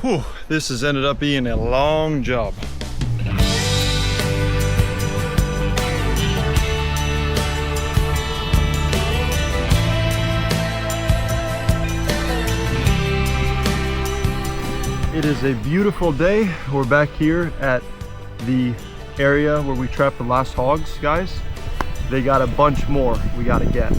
Whew, this has ended up being a long job. It is a beautiful day. We're back here at the area where we trapped the last hogs, guys. They got a bunch more we gotta get.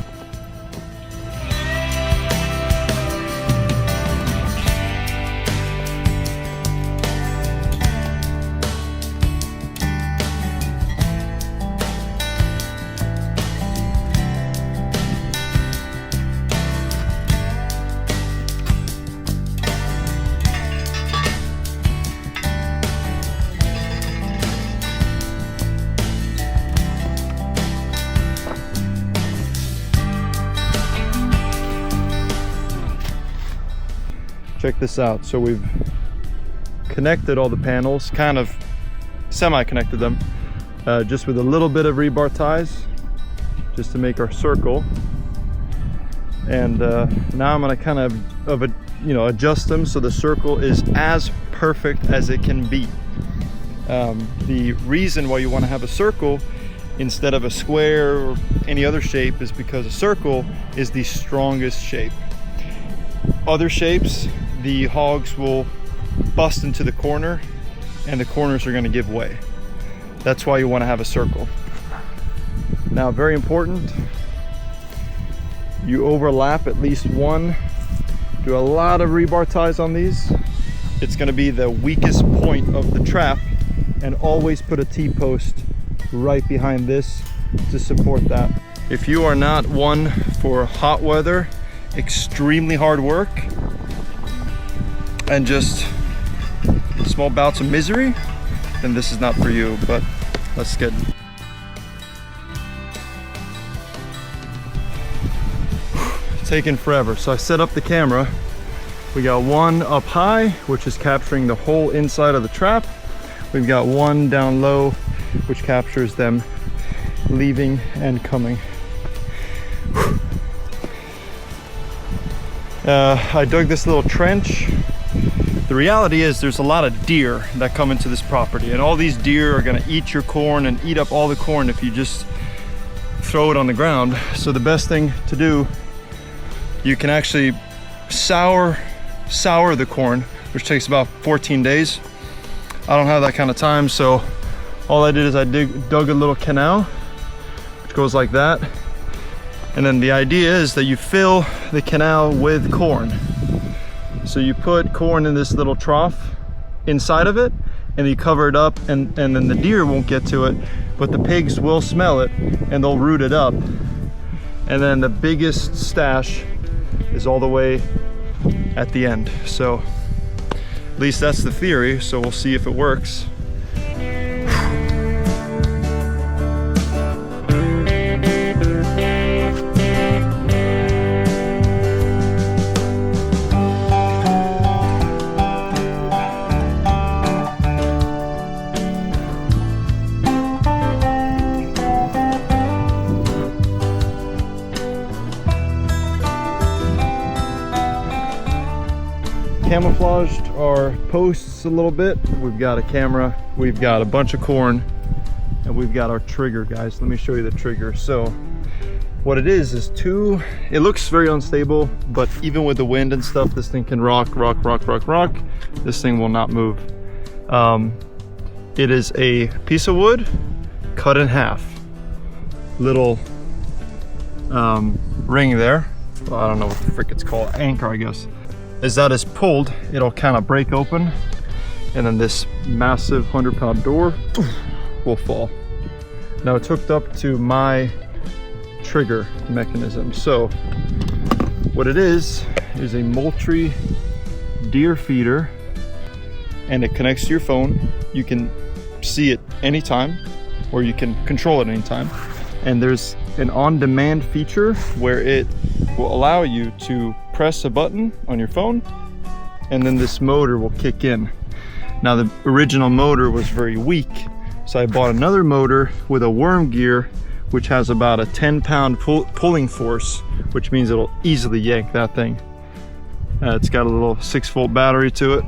Check this out. So we've connected all the panels, kind of semi-connected them, just with a little bit of rebar ties, just to make our circle. And now I'm gonna kind of adjust them so the circle is as perfect as it can be. The reason why you want to have a circle instead of a square or any other shape is because a circle is the strongest shape. Other shapes, the hogs will bust into the corner and the corners are going to give way. That's why you want to have a circle. Now, very important, you overlap at least one. Do a lot of rebar ties on these. It's going to be the weakest point of the trap, and always put a T-post right behind this to support that. If you are not one for hot weather, extremely hard work, and just small bouts of misery, then this is not for you. But let's get taking forever. So I set up the camera. We got one up high, which is capturing the whole inside of the trap. We've got one down low, which captures them leaving and coming. I dug this little trench. The reality is there's a lot of deer that come into this property, and all these deer are gonna eat your corn and eat up all the corn if you just throw it on the ground. So the best thing to do, you can actually sour the corn, which takes about 14 days. I don't have that kind of time, so all I did is I dug a little canal, which goes like that. And then the idea is that you fill the canal with corn. So you put corn in this little trough inside of it, and you cover it up, and then the deer won't get to it, but the pigs will smell it and they'll root it up. And then the biggest stash is all the way at the end. So at least that's the theory, so we'll see if it works. Camouflaged our posts a little bit. We've got a camera, we've got a bunch of corn, and we've got our trigger, guys. Let me show you the trigger. So what it is it looks very unstable, but even with the wind and stuff, this thing can rock. This thing will not move. It is a piece of wood cut in half. Little ring there. Well, I don't know what the frick it's called, anchor, I guess. As that is pulled, it'll kind of break open, and then this massive 100-pound door will fall. Now it's hooked up to my trigger mechanism. So what it is a Moultrie deer feeder, and it connects to your phone. You can see it anytime, or you can control it anytime. And there's an on-demand feature where it will allow you to press a button on your phone, and then this motor will kick in. Now the original motor was very weak, so I bought another motor with a worm gear, which has about a 10-pound pulling force, which means it'll easily yank that thing. It's got a little 6-volt battery to it.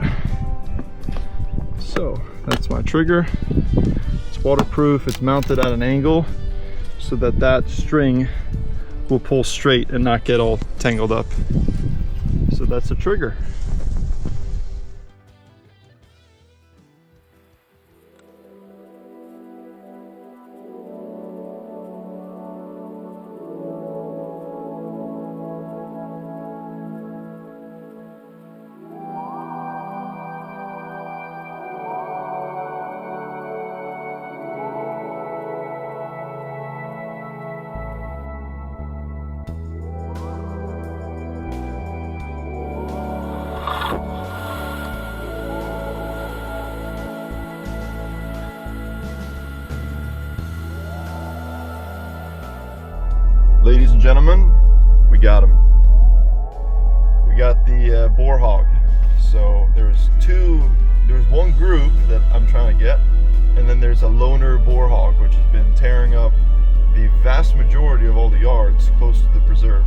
So that's my trigger. It's waterproof, it's mounted at an angle so that that string will pull straight and not get all tangled up. So that's the trigger. Ladies and gentlemen, we got him. We got the boar hog. So there's one group that I'm trying to get, and then there's a loner boar hog which has been tearing up the vast majority of all the yards close to the preserve.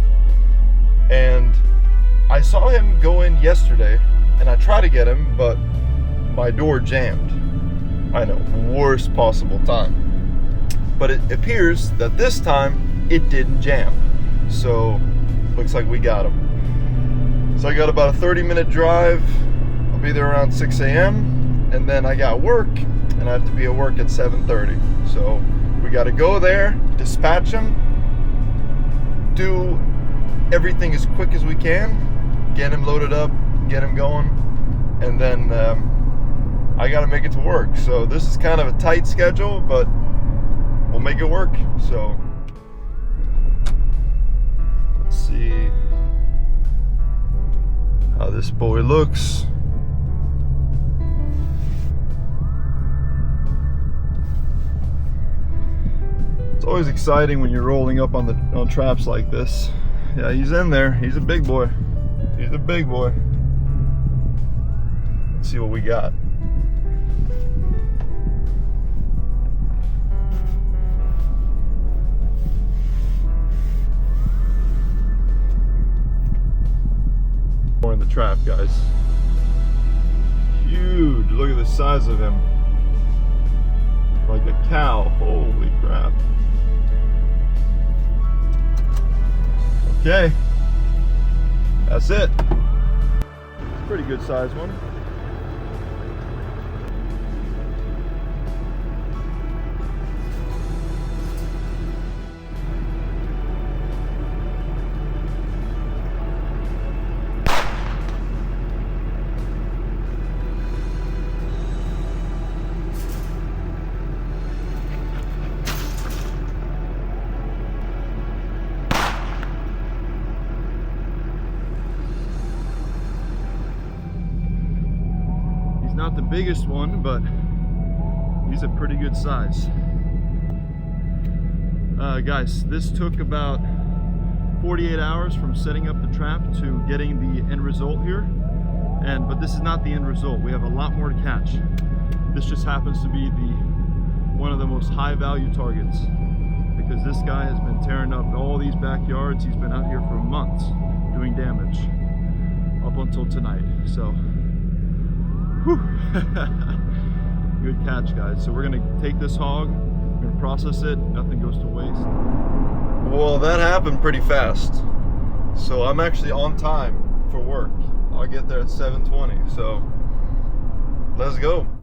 And I saw him go in yesterday, and I tried to get him, but my door jammed. I know, worst possible time. But it appears that this time it didn't jam. So looks like we got him. So I got about a 30-minute drive. I'll be there around 6 a.m. and then I got work, and I have to be at work at 7:30. So we got to go there, dispatch him, do everything as quick as we can, get him loaded up, get him going, and then I got to make it to work. So this is kind of a tight schedule, but we'll make it work. So let's see how this boy looks. It's always exciting when you're rolling up on traps like this. Yeah, he's in there. He's a big boy. He's a big boy. Let's see what we got. More in the trap, guys. Huge. Look at the size of him. Like a cow. Holy crap. Okay. That's it. Pretty good size one. Not the biggest one, but he's a pretty good size. Guys, this took about 48 hours from setting up the trap to getting the end result here, but this is not the end result. We have a lot more to catch. This just happens to be one of the most high value targets, because this guy has been tearing up all these backyards. He's been out here for months doing damage up until tonight. So good catch, guys. So we're gonna take this hog, we're gonna process it, nothing goes to waste. Well, that happened pretty fast. So I'm actually on time for work. I'll get there at 7:20, so let's go.